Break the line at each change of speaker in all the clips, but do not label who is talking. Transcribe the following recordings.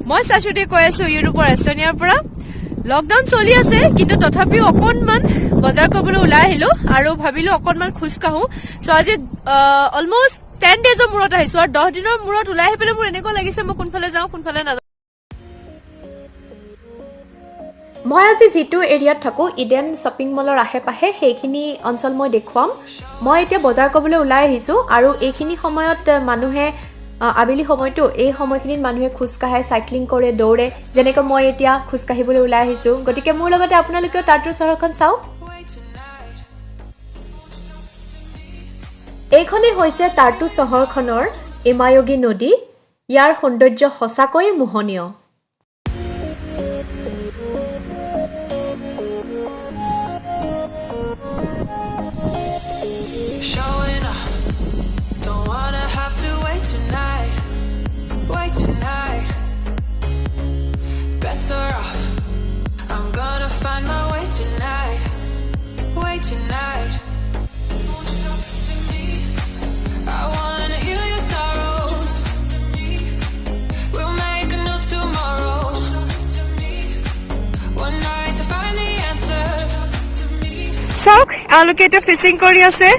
মই শাশ্বতী কৈ আছো ইউৰোপৰ এস্তোনিয়াৰ পৰা লকডাউন চলি আছে কিন্তু তথাপিও অকনমান বজাৰ কৰিবলৈ ওলাই আহিলো আৰু ভাবিলো অকনমান খোজ কাঢ়ো সো আজি অলমোস্ট 10 ডেজৰ মূৰত আহিছো আৰু 10 দিনৰ মূৰত ওলাই আহি পেলে মোৰ এনেকুৱা লাগিছে মই কোনফালে যাওঁ কোনফালে নাযাওঁ
মই আজি যেটো এৰিয়াত থাকো ইডেন শপিং মলৰ আহে-পাহে সেইখিনি অঞ্চল মই দেখুৱাম মই এতিয়া বজাৰ কৰিবলৈ ওলাই আহিছো আৰু এইখিনি সময়ত মানুহে আবেলি সময়টো এই সময়খিনিত মানুহে খোজ কাঢ়ে সাইক্লিং কৰে দৌৰে যেনেকৈ মই এতিয়া খোজ কাঢ়িবলৈ ওলাই আহিছো গতিকে মোৰ লগতে আপোনালোকেও টাৰ্টু চহৰখন চাওক এইখনে হৈছে টাৰ্টু চহৰখনৰ এমায়োগি নদী ইয়াৰ সৌন্দৰ্য সঁচাকৈ মোহনীয়
Tonight I wanna heal your sorrows We'll make a new tomorrow One night to find the answer
চাওক আলোকে এটা ফিশিং কৰি আছে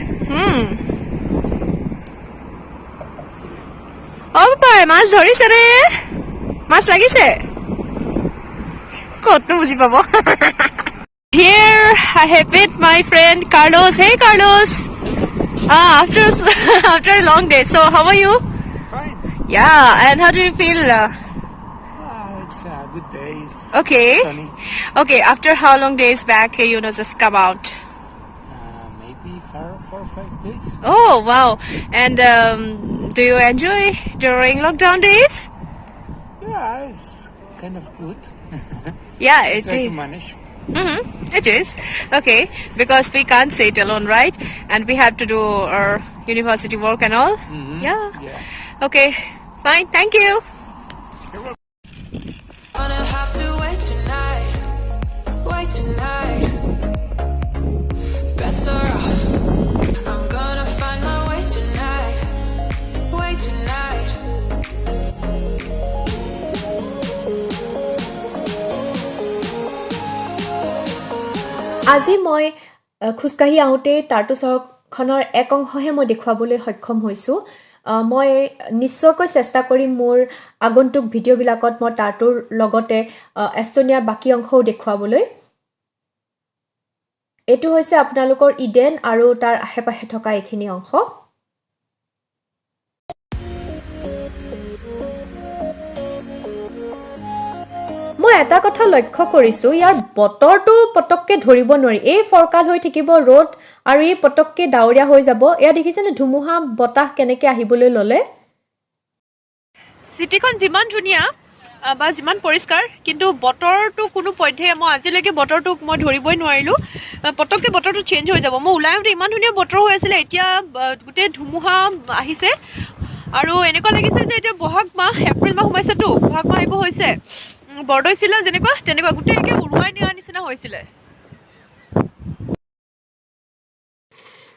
পাই মাছ ধৰিছে ৰে মাছ লাগিছে কত বুজি পাব Here I have met my friend Carlos. Hey Carlos. After a long day. So how are you?
Fine.
Yeah, and how do you feel?
It's good days.
Okay.
Sunny.
Okay, after how long days back just come out?
Maybe 4 or 5 days.
Oh, wow. And do you enjoy during lockdown days?
Yeah, it's kind of good.
Yeah, it
Try
is.
to manage.
It is. Okay, because we can't sit alone, right? And we have to do our university work and all. Yeah. Okay, fine. Thank you.
Gonna have to wait tonight Bets are off I'm gonna find my way tonight
আজি মই খুজকাহি আহোতে টাৰ্টু চহৰখনৰ এক অংশহে মই দেখুৱাবলৈ সক্ষম হৈছো মই নিশ্চয়কৈ চেষ্টা কৰিম মোৰ আগন্তুক ভিডিঅ'বিলাকত মই টাৰ্টুৰ লগতে এস্তোনিয়াৰ বাকি অংশও দেখুৱাবলৈ এটো হৈছে আপোনালোকৰ ইডেন আৰু তাৰ আহে-পাহে থকা এইখিনি অংশ মই এটা কথা লক্ষ্য কৰিছো ইয়াৰ বতৰটো পটককে ধৰিব নোৱাৰি এই ফৰকাল হৈ থাকিব ৰ'দ আৰু এই পটককে ডাৱৰীয়া হৈ যাব এয়া দেখিছেনে ধুমুহা বতাহ কেনেকৈ আহিবলৈ ললে
সিটিখন যিমান ধুনিয়া বা যিমান পৰিষ্কাৰ কিন্তু বতৰটো কোনো পধ্যে মই আজিলৈকে বতৰটো মই ধৰিবই নোৱাৰিলো পটককে বতৰটো চেঞ্জ হৈ যাব মই ওলাই আহোঁতে ইমান ধুনিয়া বতৰ হৈ আছিল এতিয়া গোটেই ধুমুহা আহিছে আৰু এনেকুৱা লাগিছে যে এতিয়া বহাগ মাহ এপ্ৰিল মাহ সোমাইছেতো বহাগ মাহ আহিব হৈছে বৰদৈচিলা তেনেকুৱা গোটেই একে উৰুৱাই নিয়া নিচিনা হৈছিলে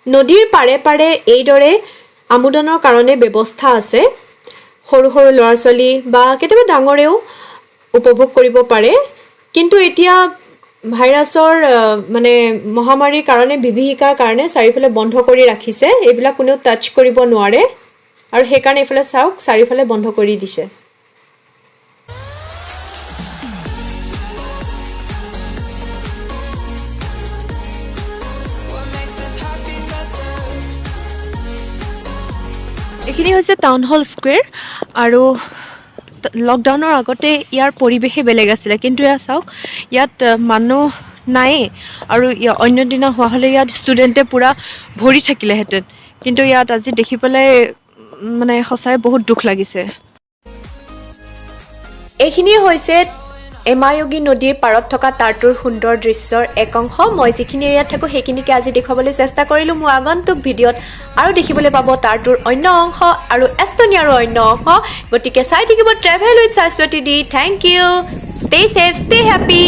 নদীৰ পাৰে পাৰে এইদৰে আমোদনৰ কাৰণে ব্যৱস্থা আছে সৰু সৰু ল'ৰা ছোৱালী বা কেতিয়াবা ডাঙৰেও উপভোগ কৰিব পাৰে কিন্তু এতিয়া ভাইৰাছৰ মানে মহামাৰীৰ কাৰণে বিভীষিকাৰ কাৰণে চাৰিফালে বন্ধ কৰি ৰাখিছে এইবিলাক কোনেও টাচ কৰিব নোৱাৰে আৰু সেই কাৰণে এইফালে চাওক চাৰিফালে বন্ধ কৰি দিছে
এইখিনি হৈছে টাউন হল স্কুৱেৰ আৰু লকডাউনৰ আগতে ইয়াৰ পৰিৱেশে বেলেগ আছিলে কিন্তু ইয়াত চাওক ইয়াত মানুহ নাই আৰু অন্য দিনা হোৱা হ'লে ইয়াত ষ্টুডেণ্টে পুৰা ভৰি থাকিলেহেঁতেন কিন্তু ইয়াত আজি দেখি পেলাই মানে সঁচাই বহুত দুখ লাগিছে
এইখিনিয়ে হৈছে এমায়োগি নদীৰ পাৰত থকা টাৰ্টুৰ সুন্দৰ দৃশ্যৰ এক অংশ মই যিখিনি এৰিয়াত থাকো সেইখিনিকে আজি দেখুৱাবলৈ চেষ্টা কৰিলো মোৰ আগন্তুক ভিডিঅ'ত আৰু দেখিবলৈ পাব টাৰ্টুৰ অন্য অংশ আৰু এস্তোনিয়াৰ অন্য অংশ গতিকে চাই থাকিব travel with Shashwati di thank you stay safe stay happy